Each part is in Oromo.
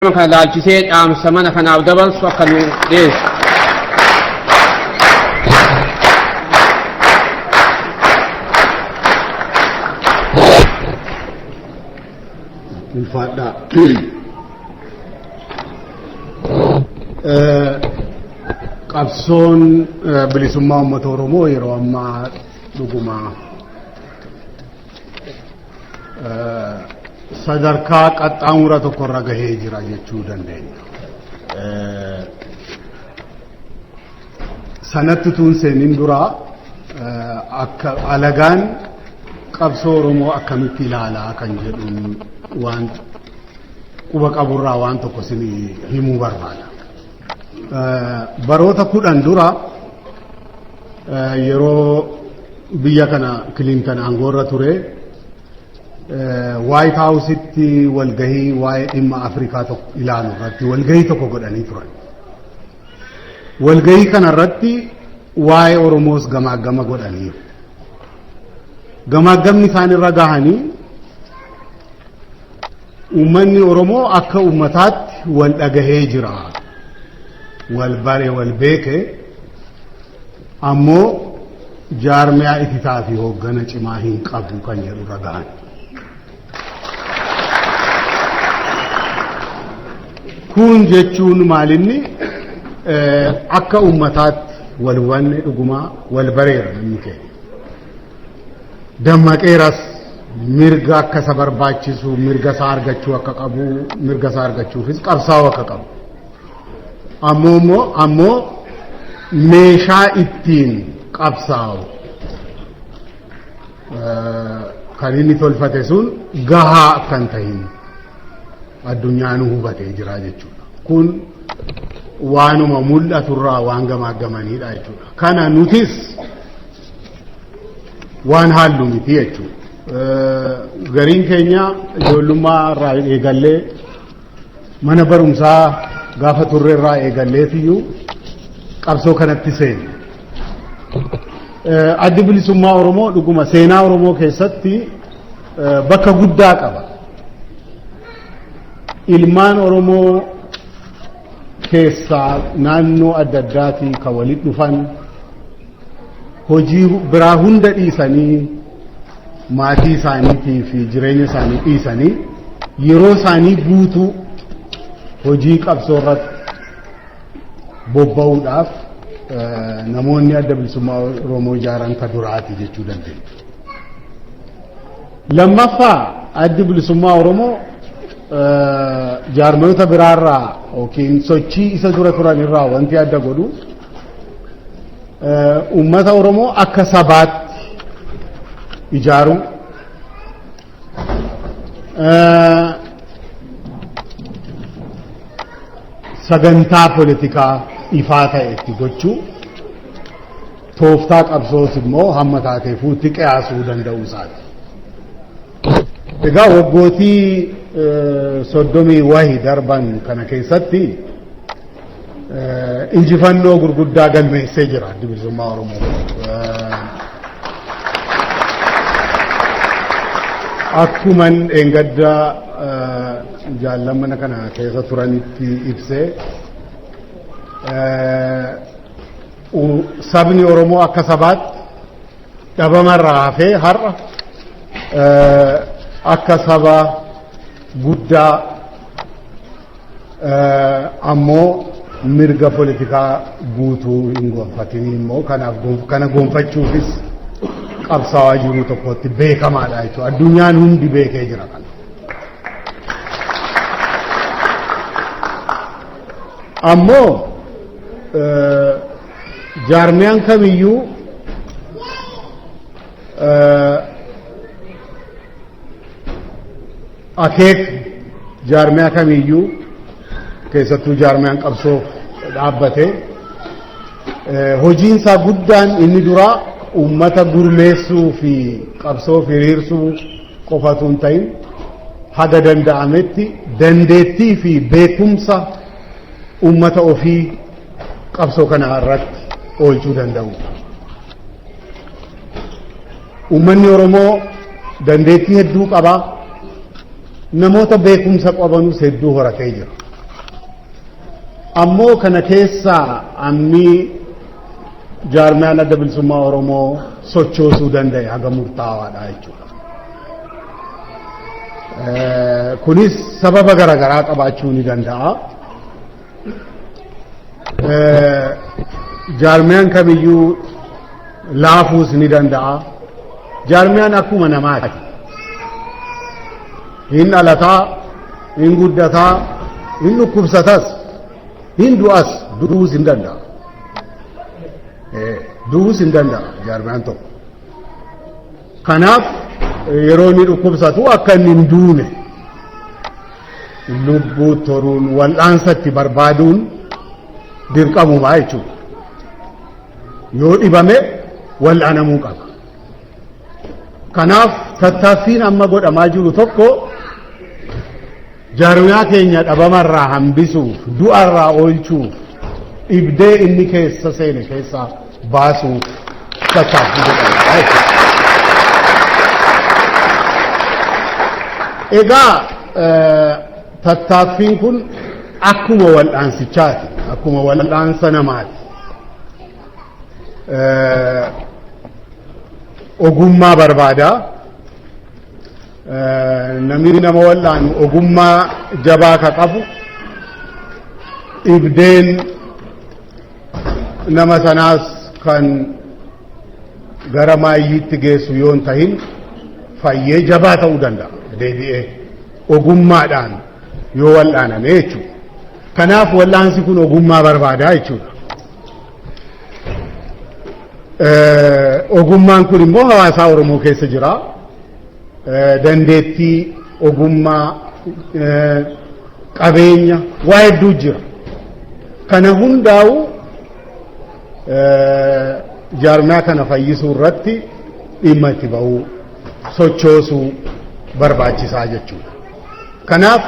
kan laalchisee dhaamsa mana kanaaf dabalsu akka nu dhiyeessu. Ulfaadha. Qabsoon bilisummaa uummata Oromoo yeroo ammaa dhuguma sadarkaa qaxxaamura tokkorra gahee jira jechuu dandeenya. Sanatti tuun seenin dura akka alagaan qabsoo Oromoo akkamitti ilaalaa kan jedhuun waan quba qaburraa waan tokko isin himuu barbaada. Baroota 10 dura yeroo biyya kana Clinton aangoorra ture White House-itti walgahii waa'ee dhimma Afrikaa tokko ilaalu irratti walgahii tokko godhanii turan. Walgahii kana irratti waa'ee Oromoos gamaagama godhanii. Gamaagamni isaan irra gahanii uummanni Oromoo akka uummataatti wal dhagahee jira. Wal bare wal beeke ammoo jaarmiyaa ititaa fi hooggana cimaa hin qabu kan jedhu irra gahan. Kun jechuun maalinni akka uummataatti wal hubanne dhugumaa wal bareera namni keenya. Dammaqeeras mirga akka isa barbaachisu mirga isaa argachuu akka qabu mirga isaa argachuufis qabsaa'uu akka qabu. Ammoo meeshaa ittiin qabsaa'u kan inni tolfate sun gahaa kan ta'in addunyaan hubatee jira jechuudha. Kun waanuma mul'aturraa waan gamaagamaniidha jechuudha. Kana nutis waan haallu miti jechuudha. Gariin keenya ijoollummaa irraa eegallee mana barumsaa gaafa turre irraa eegalleetiyyuu qabsoo kanatti seene. Addi bilisummaa Oromoo dhuguma seenaa Oromoo keessatti bakka guddaa qaba. Ilmaan Oromoo keessaa naannoo adda addaatii kan walitti dhufan hojii biraa hunda dhiisanii maatii isaaniitii fi jireenya isaanii dhiisanii yeroo isaanii guutuu hojii qabsoo irratti bobba'uudhaaf namoonni adda bilisummaa Oromoo ijaaran ka duraati jechuu dandeenya. Lammaffaa addi bilisummaa Oromoo jaarmoota biraarraa yookiin sochii isa dura turan irraa wanti adda godhu uummata Oromoo akka sabaatti ijaaru sagantaa politikaa ifaa ta'e itti gochuu tooftaa qabsoos immoo hamma taateefuutti qiyaasuu danda'uu isaati. Egaa waggootii 30 darban kana keessatti injifannoo gurguddaa galmeessee jira addi bilisummaa Oromoo. Akkuman engaddaa jaallamana kana keessa turanitti ibsee sabni Oromoo akka sabaatti dhabamarraa hafee har'a akka saba guddaa ammoo mirga politikaa guutuu hin gonfatin immoo kana gonfachuufis qabsaa'aa jiru tokkotti beekamaadha jechuudha. Addunyaan hundi beekee jira kana. Ammoo jaarmiyaan kamiyyuu akeek jaarmiyaa kamiyyuu keessattuu jaarmiyaan qabsoof dhaabbate hojiinsaa guddaan inni duraa uummata gurmeessuu fi qabsoof hiriirsuu qofatu hin ta'in haga danda'ametti dandeettii fi beekumsa uummata ofii qabsoo kana irratti oolchuu danda'u. Uummanni Oromoo dandeettii hedduu qaba. Namoota beekumsa qabanus hedduu horatee jira. ammoo kana keessa ammi jaarmiyaan adda bilisummaa Oromoo sochoosuu danda'e haga murtaawaadha jechuudha. Kunis sababa garaagaraa qabaachuu ni danda'a. Jaarmiyaan kamiyyuu laafuus ni danda'a. Jaarmiyaan akkuma namaati. Hin dhalataa, hin guddataa, hin dhukkubsatas, hin du'as, du'uus hin danda'a. Du'uus hin danda'a jaarmiyaan tokko. Kanaaf yeroo inni dhukkubsatu akka inni hin duune lubbuu toruun wal'aansatti barbaaduun dirqamuma jechuudha. Yoo dhibame wal'aanamuu qaba. Kanaaf tattaaffiin amma godhamaa jiru tokko jaarmiyaa keenya dhabamarraa hambisuuf, du'arraa oolchuuf, dhibdee inni keessa seene keessaa baasuuf tattaaffii godhamaa jechuudha. Egaa tattaaffiin kun akkuma wal'aansichaati, akkuma wal'aansa namaati. Ogummaa barbaada. Namni nama wal'aanu ogummaa jabaa ka qabu, dhibdeen nama sanaas kan gara maayyiitti geessu yoo hin tahin fayyee jabaa ta'uu danda'a. Deebi'ee ogummaadhaan yoo wal'aaname jechuudha. Kanaaf wal'aansi kun ogummaa barbaadaa jechuudha. Ogummaan kun immoo hawaasaa Oromoo keessa jira. Dandeettii, ogummaa, qabeenya waa hedduu jira. Kana hundaa'u jaarmiyaa kana fayyisuu irratti dhimma itti ba'uu, sochoosuu barbaachisaa jechuudha. Kanaaf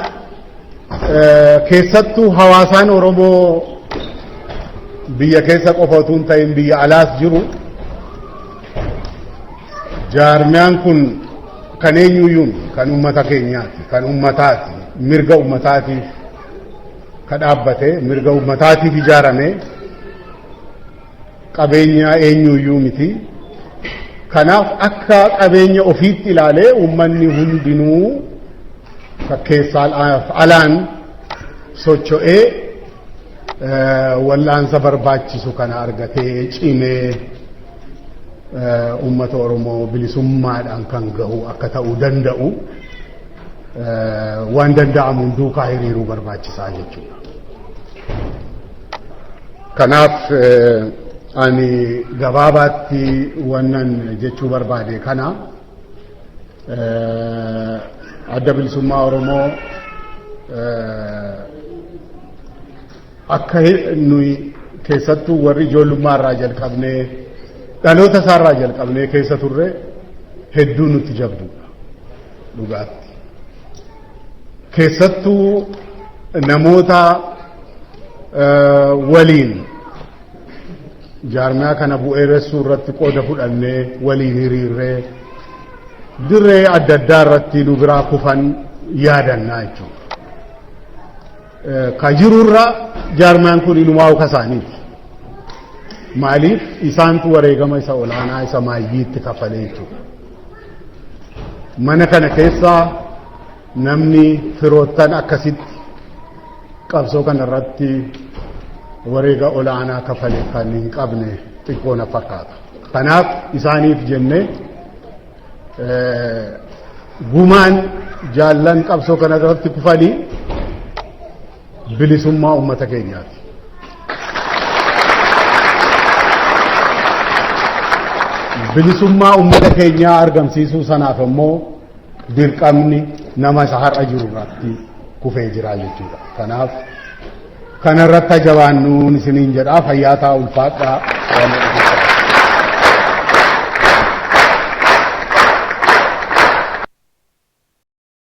keessattuu hawaasaan Oromoo biyya keessa qofa utuu hin ta'in biyya alaas jiru jaarmiyaan kun kan eenyuyyuun kan ummata keenyaati, kan ummataati, mirga ummataatiif ka dhaabbate, mirga ummataatiif ijaarame, qabeenya eenyuyyuu miti. Kanaaf akka qabeenya ofiitti ilaalee ummanni hundinuu keessaa alaan socho'ee wal'aansa barbaachisu kana argatee cimee ummata Oromoo bilisummaadhaan kan gahu akka ta'uu danda'u waan danda'amuun duukaa hiriiruu barbaachisaa jechuudha. Kanaaf ani gabaabaatti wannan jechuu barbaade kana adda bilisummaa Oromoo akka nuyi keessattuu warri ijoollummaa irraa jalqabnee dhaloota isaa irraa jalqabnee keessa turre hedduu nutti jabduudha dhugaatti. Keessattuu namoota waliin jaarmiyaa kana bu'eeressuu irratti qooda fudhannee waliin hiriirree dirree adda addaa irratti nu biraa kufan yaadannaa jechuudha. Ka jirurra jaarmiyaan kun inumaa kasaaniiti. Maaliif isaantu wareegama isa olaanaa isa maayyiitti kafalee jechuudha. Mana kana keessaa namni firoottan akkasitti qabsoo kana irratti wareega olaanaa kafalee kan hin qabne xiqqoo na fakkaata. Kanaaf isaaniif jennee gumaan jaallan qabsoo kana irratti kufanii bilisummaa ummata keenyaati. Bilisummaa ummata keenyaa argamsiisuu sanaaf immoo dirqamni nama isa har'a jiru irratti kufee jira jechuudha. Kanaaf kana irratti jabaannuun isiniin jedhaa fayyaa ta'aa ulfaadhaa.